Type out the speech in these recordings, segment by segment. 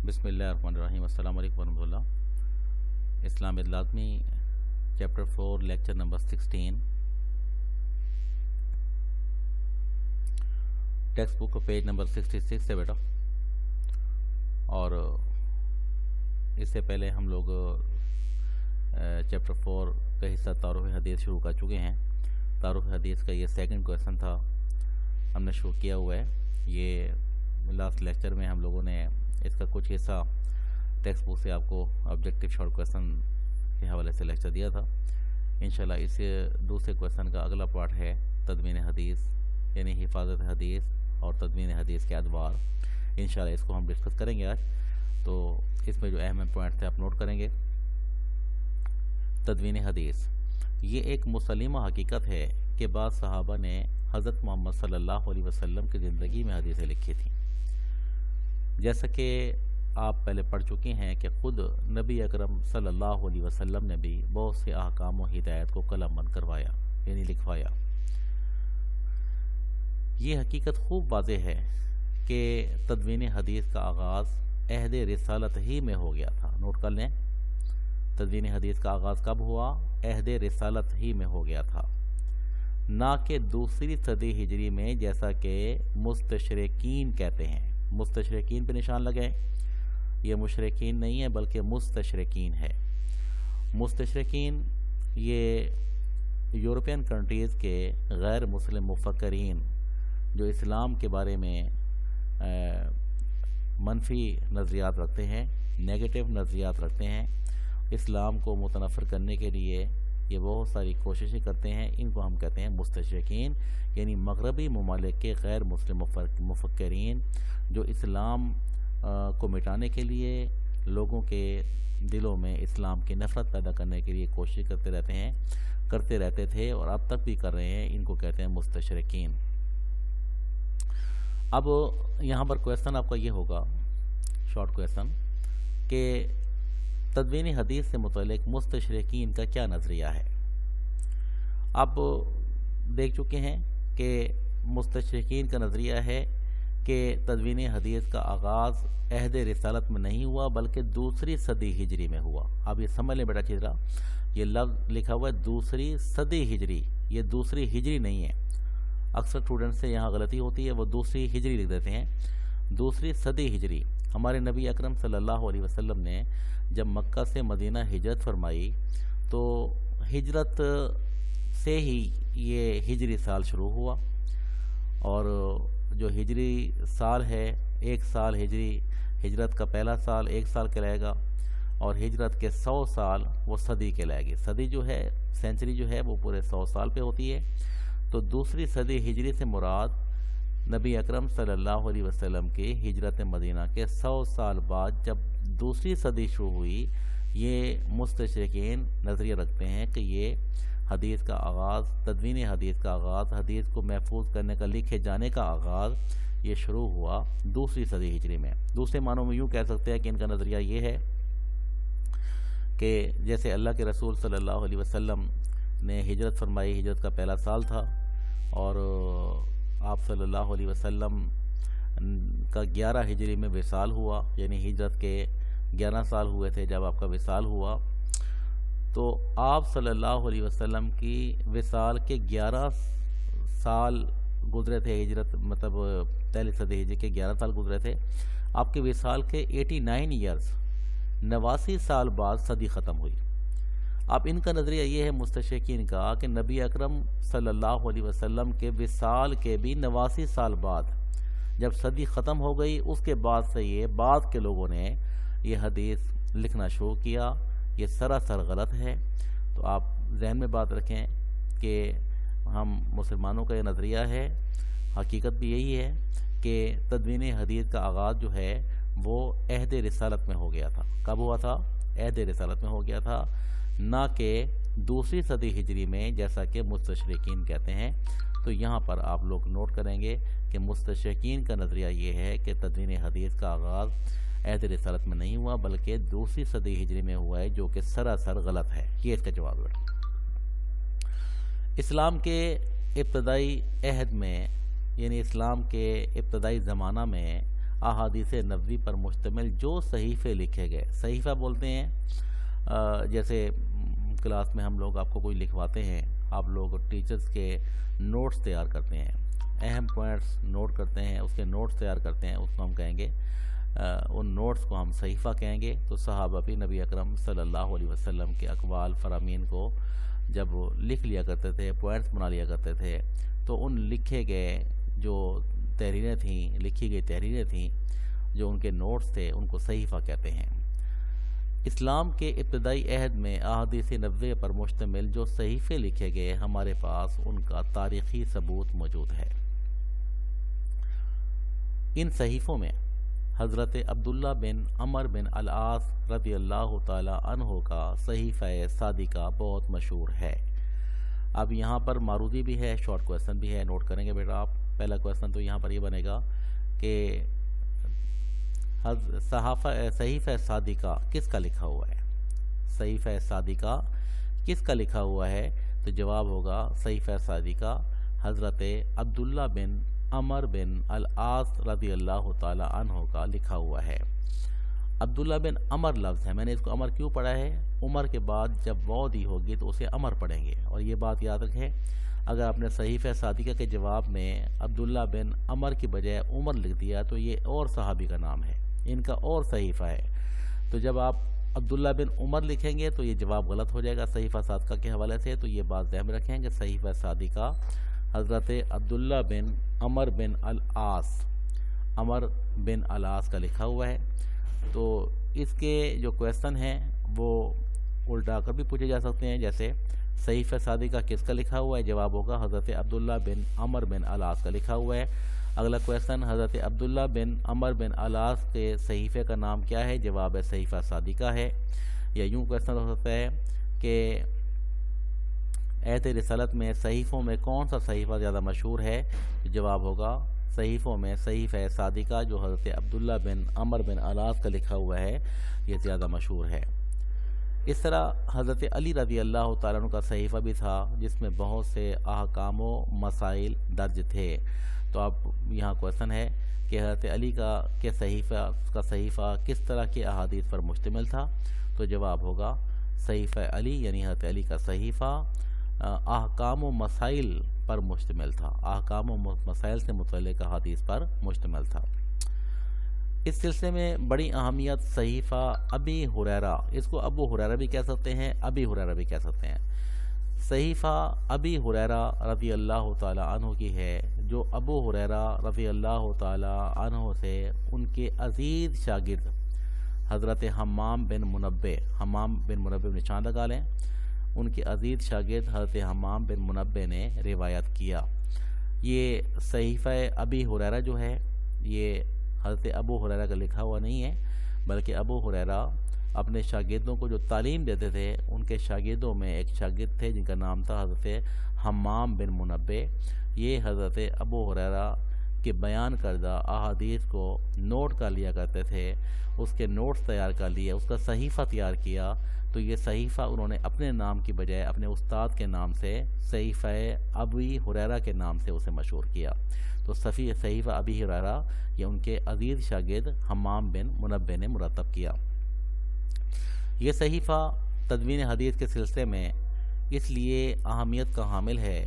بسم اللہ الرحمن الرحیم السلام علیکم ورحمۃ اللہ. اسلام لازمی chapter 4 lecture number 16 text book page number 66 ہے بیٹا. اور اس سے پہلے ہم لوگ چیپٹر 4 کا حصہ تعارف حدیث شروع کر چکے ہیں. تعارف حدیث کا یہ سیکنڈ کویسچن تھا, ہم نے شروع کیا ہوا ہے. یہ لاسٹ لیکچر میں ہم لوگوں نے اس کا کچھ حصہ ٹیکسٹ بک سے آپ کو آبجیکٹیو شارٹ کویسچن کے حوالے سے لیکچر دیا تھا. انشاءاللہ اس دوسرے کویسچن کا اگلا پارٹ ہے تدوین حدیث, یعنی حفاظت حدیث اور تدوین حدیث کے ادوار. انشاءاللہ اس کو ہم ڈسکس کریں گے آج. تو اس میں جو اہم پوائنٹ تھے آپ نوٹ کریں گے. تدوین حدیث یہ ایک مسلمہ حقیقت ہے کہ بعض صحابہ نے حضرت محمد صلی اللہ علیہ وسلم کی زندگی میں حدیثیں لکھی تھیں. جیسا کہ آپ پہلے پڑھ چکے ہیں کہ خود نبی اکرم صلی اللہ علیہ وسلم نے بھی بہت سے احکام و ہدایت کو قلم بند کروایا, یعنی لکھوایا. یہ حقیقت خوب واضح ہے کہ تدوین حدیث کا آغاز عہد رسالت ہی میں ہو گیا تھا. نوٹ کر لیں, تدوین حدیث کا آغاز کب ہوا؟ عہد رسالت ہی میں ہو گیا تھا, نہ کہ دوسری صدی ہجری میں جیسا کہ مستشرقین کہتے ہیں. مستشرقین پہ نشان لگائیں, یہ مشرقین نہیں ہے بلکہ مستشرقین ہے. مستشرقین یہ یورپین کنٹریز کے غیر مسلم مفکرین جو اسلام کے بارے میں منفی نظریات رکھتے ہیں, نیگیٹو نظریات رکھتے ہیں, اسلام کو متنفر کرنے کے لیے یہ بہت ساری کوششیں کرتے ہیں. ان کو ہم کہتے ہیں مستشرقین, یعنی مغربی ممالک کے غیر مسلم مفکرین جو اسلام کو مٹانے کے لیے لوگوں کے دلوں میں اسلام کی نفرت پیدا کرنے کے لیے کوشش کرتے رہتے تھے اور اب تک بھی کر رہے ہیں. ان کو کہتے ہیں مستشرقین. اب یہاں پر کویسچن آپ کا یہ ہوگا, شارٹ کویسچن, کہ تدوین حدیث سے متعلق مستشرقین کا کیا نظریہ ہے. آپ دیکھ چکے ہیں کہ مستشرقین کا نظریہ ہے کہ تدوین حدیث کا آغاز عہد رسالت میں نہیں ہوا بلکہ دوسری صدی ہجری میں ہوا. اب یہ سمجھ لیں بیٹا اچھی طرح, یہ لفظ لکھا ہوا ہے دوسری صدی ہجری, یہ دوسری ہجری نہیں ہے. اکثر اسٹوڈنٹ سے یہاں غلطی ہوتی ہے, وہ دوسری ہجری لکھ دیتے ہیں. دوسری صدی ہجری. ہمارے نبی اکرم صلی اللہ علیہ وسلم نے جب مکہ سے مدینہ ہجرت فرمائی تو ہجرت سے ہی یہ ہجری سال شروع ہوا, اور جو ہجری سال ہے, ایک سال ہجرت کا پہلا سال 1 سال کہلائے گا, اور ہجرت کے 100 سال وہ صدی کہلائے گی. صدی جو ہے, سینچری جو ہے, وہ پورے 100 سال پہ ہوتی ہے. تو دوسری صدی ہجری سے مراد نبی اکرم صلی اللہ علیہ وسلم کی ہجرت مدینہ کے 100 سال بعد جب دوسری صدی شروع ہوئی. یہ مستشرقین نظریہ رکھتے ہیں کہ یہ حدیث کا آغاز, تدوین حدیث کا آغاز, حدیث کو محفوظ کرنے کا, لکھے جانے کا آغاز یہ شروع ہوا دوسری صدی ہجری میں. دوسرے معنوں میں یوں کہہ سکتے ہیں کہ ان کا نظریہ یہ ہے کہ جیسے اللہ کے رسول صلی اللہ علیہ وسلم نے ہجرت فرمائی, ہجرت کا پہلا سال تھا, اور آپ صلی اللہ علیہ وسلم کا 11 ہجری میں وصال ہوا, یعنی ہجرت کے 11 سال ہوئے تھے جب آپ کا وصال ہوا. تو آپ صلی اللہ علیہ وسلم کی وصال کے 11 سال گزرے تھے, ہجرت مطلب پہلی صدی ہجری کے 11 سال گزرے تھے. آپ کے وصال کے 89 ایئرز 89 سال بعد صدی ختم ہوئی. اب ان کا نظریہ یہ ہے مستشرقین کا کہ نبی اکرم صلی اللہ علیہ وسلم کے وصال کے بھی 89 سال بعد جب صدی ختم ہو گئی, اس کے بعد سے یہ بعد کے لوگوں نے یہ حدیث لکھنا شروع کیا. یہ سراسر غلط ہے. تو آپ ذہن میں بات رکھیں کہ ہم مسلمانوں کا یہ نظریہ ہے, حقیقت بھی یہی ہے کہ تدوین حدیث کا آغاز جو ہے وہ عہد رسالت میں ہو گیا تھا. کب ہوا تھا؟ عہد رسالت میں ہو گیا تھا, نہ کہ دوسری صدی ہجری میں جیسا کہ مستشرقین کہتے ہیں. تو یہاں پر آپ لوگ نوٹ کریں گے کہ مستشرقین کا نظریہ یہ ہے کہ تدوین حدیث کا آغاز عہد رسالت میں نہیں ہوا بلکہ دوسری صدی ہجری میں ہوا ہے, جو کہ سراسر غلط ہے. یہ اس کا جواب ہے. اسلام کے ابتدائی عہد میں یعنی اسلام کے ابتدائی زمانہ میں احادیث نبوی پر مشتمل جو صحیفے لکھے گئے. صحیفہ بولتے ہیں جیسے کلاس میں ہم لوگ آپ کو کوئی لکھواتے ہیں, آپ لوگ ٹیچرز کے نوٹس تیار کرتے ہیں, اہم پوائنٹس نوٹ کرتے ہیں, اس کے نوٹس تیار کرتے ہیں, اس کو ہم کہیں گے ان نوٹس کو ہم صحیفہ کہیں گے. تو صحابہ بھی نبی اکرم صلی اللہ علیہ وسلم کے اقوال فرامین کو جب لکھ لیا کرتے تھے, پوائنٹس بنا لیا کرتے تھے, تو ان لکھے گئے جو تحریریں تھیں, لکھی گئی تحریریں تھیں, جو ان کے نوٹس تھے, ان کو صحیفہ کہتے ہیں. اسلام کے ابتدائی عہد میں احادیث نبوی پر مشتمل جو صحیفے لکھے گئے, ہمارے پاس ان کا تاریخی ثبوت موجود ہے. ان صحیفوں میں حضرت عبداللہ بن عمر بن العاص رضی اللہ تعالی عنہ کا صحیفہ صادقہ بہت مشہور ہے. اب یہاں پر معروضی بھی ہے, شارٹ کویسچن بھی ہے, نوٹ کریں گے بیٹا آپ. پہلا کویسچن تو یہاں پر یہ بنے گا کہ صحیفہ صادقہ کس کا لکھا ہوا ہے؟ صحیفہ صادقہ کس کا لکھا ہوا ہے؟ تو جواب ہوگا صحیفہ صادقہ حضرت عبداللہ بن عمر بن العاص رضی اللہ تعالی عنہ کا لکھا ہوا ہے. عبداللہ بن عمر لفظ ہے, میں نے اس کو عمر کیوں پڑھا ہے؟ عمر کے بعد جب واو دی ہوگی تو اسے عمر پڑھیں گے. اور یہ بات یاد رکھیں, اگر آپ نے صحیفہ صادقہ کے جواب میں عبداللہ بن عمر کی بجائے عمر لکھ دیا تو یہ اور صحابی کا نام ہے, ان کا اور صحیفہ ہے. تو جب آپ عبداللہ بن عمر لکھیں گے تو یہ جواب غلط ہو جائے گا صحیفہ صادقہ کے حوالے سے. تو یہ بات ذہن میں رکھیں کہ صحیفہ صادقہ حضرت عبداللہ بن عمر بن العاص, عمر بن العاص کا لکھا ہوا ہے. تو اس کے جو کویسچن ہیں وہ الٹا کر بھی پوچھے جا سکتے ہیں, جیسے صحیفہ صادقہ کس کا لکھا ہوا ہے؟ جواب ہوگا حضرت عبداللہ بن عمر بن العاص کا لکھا ہوا ہے. اگلا کویسچن, حضرت عبداللہ بن عمر بن العاص کے صحیفے کا نام کیا ہے؟ جواب ہے صحیفہ صادقہ ہے. یا یوں کویسچن ہو سکتا ہے کہ عہد رسالت میں صحیفوں میں کون سا صحیفہ زیادہ مشہور ہے؟ جواب ہوگا صحیفوں میں صحیفہ صادقہ جو حضرت عبداللہ بن عمر بن العاص کا لکھا ہوا ہے یہ زیادہ مشہور ہے. اس طرح حضرت علی رضی اللہ تعالیٰ عنہ کا صحیفہ بھی تھا جس میں بہت سے احکام و مسائل درج تھے. تو اب یہاں کویسچن ہے کہ حضرت علی کا صحیفہ کس طرح کے احادیث پر مشتمل تھا؟ تو جواب ہوگا صحیفہ علی یعنی حضرت علی کا صحیفہ احکام و مسائل پر مشتمل تھا, احکام و مسائل سے متعلق احادیث پر مشتمل تھا. اس سلسلے میں بڑی اہمیت صحیفہ ابی ہریرہ, اس کو ابو ہریرہ بھی کہہ سکتے ہیں, ابی ہریرہ بھی کہہ سکتے ہیں. صحیفہ ابی ہریرہ رضی اللہ تعالی عنہ کی ہے, جو ابو ہریرہ رضی اللہ تعالی عنہ سے ان کے عزیز شاگرد حضرت حمام بن منبع نشان لگا لیں, ان کے عزیز شاگرد حضرت حمام بن منبع نے روایت کیا. یہ صحیفہ ابی ہریرہ جو ہے یہ حضرت ابو ہریرہ کا لکھا ہوا نہیں ہے, بلکہ ابو ہریرہ اپنے شاگردوں کو جو تعلیم دیتے تھے ان کے شاگردوں میں ایک شاگرد تھے جن کا نام تھا حضرت حمام بن منبع. یہ حضرت ابو ہریرہ کے بیان کردہ احادیث کو نوٹ کر لیا کرتے تھے, اس کے نوٹس تیار کر لیے, اس کا صحیفہ تیار کیا. تو یہ صحیفہ انہوں نے اپنے نام کی بجائے اپنے استاد کے نام سے صحیفہ ابی ہریرہ کے نام سے اسے مشہور کیا. تو صحیفہ ابی ہریرہ یہ ان کے عزیز شاگرد حمام بن منبع نے مرتب کیا. یہ صحیفہ تدوین حدیث کے سلسلے میں اس لیے اہمیت کا حامل ہے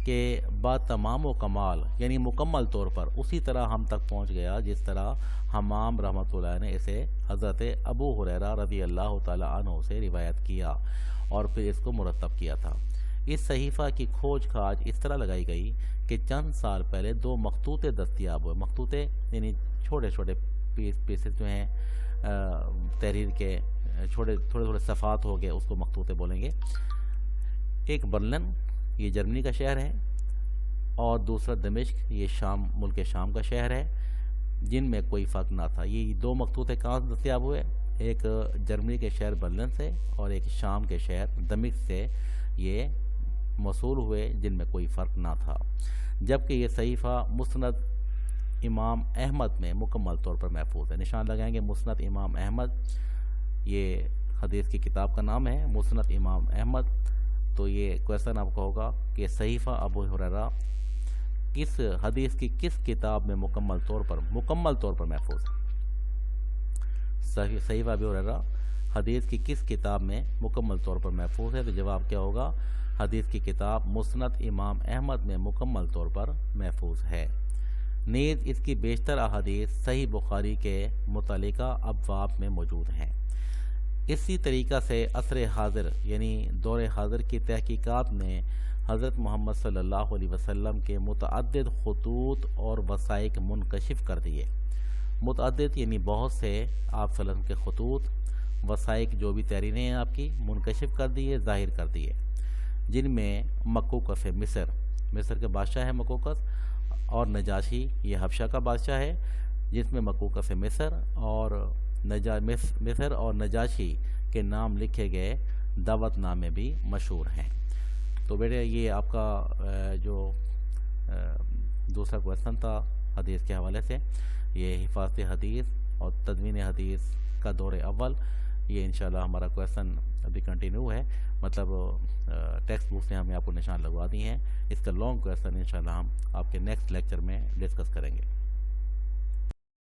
کہ با تمام و کمال یعنی مکمل طور پر اسی طرح ہم تک پہنچ گیا جس طرح حمام رحمۃ اللہ نے اسے حضرت ابو ہریرہ رضی اللہ تعالی عنہ سے روایت کیا اور پھر اس کو مرتب کیا تھا. اس صحیفہ کی کھوج کھاج اس طرح لگائی گئی کہ چند سال پہلے 2 مخطوطے دستیاب ہوئے. مخطوطے یعنی چھوٹے چھوٹے پیسز جو ہیں تحریر کے تھوڑے صفحات ہو گئے, اس کو مخطوطے بولیں گے. ایک برلن یہ جرمنی کا شہر ہے اور دوسرا دمشق یہ ملک شام کا شہر ہے, جن میں کوئی فرق نہ تھا. یہ 2 مخطوطے کہاں دستیاب ہوئے؟ ایک جرمنی کے شہر برلن سے اور ایک شام کے شہر دمشق سے یہ موصول ہوئے, جن میں کوئی فرق نہ تھا. جبکہ یہ صحیفہ مسند امام احمد میں مکمل طور پر محفوظ ہے. نشان لگائیں گے مسند امام احمد, یہ حدیث کی کتاب کا نام ہے مسند امام احمد. تو یہ کویسچن آپ کو ہوگا کہ صحیفہ ابو ہریرہ کس حدیث کی کس کتاب میں مکمل طور پر محفوظ ہے؟ صحیفہ ابی ہریرہ حدیث کی کس کتاب میں مکمل طور پر محفوظ ہے؟ تو جواب کیا ہوگا؟ حدیث کی کتاب مسند امام احمد میں مکمل طور پر محفوظ ہے۔ نیز اس کی بیشتر احادیث صحیح بخاری کے متعلقہ ابواب میں موجود ہیں۔ اسی طریقہ سے عصر حاضر یعنی دور حاضر کی تحقیقات نے حضرت محمد صلی اللہ علیہ وسلم کے متعدد خطوط اور وثائق منکشف کر دیے۔ متعدد یعنی بہت سے آپ صلی اللہ علیہ وسلم کے خطوط، وثائق جو بھی تحریریں ہیں آپ کی، منکشف کر دیے، ظاہر کر دیے، جن میں مکوکس مصر کے بادشاہ ہے مکوکس، اور نجاشی یہ حبشہ کا بادشاہ ہے، جس میں مکوکس مصر اور مصر اور نجاشی کے نام لکھے گئے دعوت نامے بھی مشہور ہیں۔ تو بیٹے یہ آپ کا جو دوسرا کویسچن تھا حدیث کے حوالے سے، یہ حفاظت حدیث اور تدوین حدیث کا دور اول، یہ انشاءاللہ ہمارا کویسچن ابھی کنٹینیو ہے، مطلب ٹیکسٹ بکس نے ہمیں آپ کو نشان لگوا دی ہیں۔ اس کا لانگ کویسچن انشاءاللہ ہم آپ کے نیکسٹ لیکچر میں ڈسکس کریں گے۔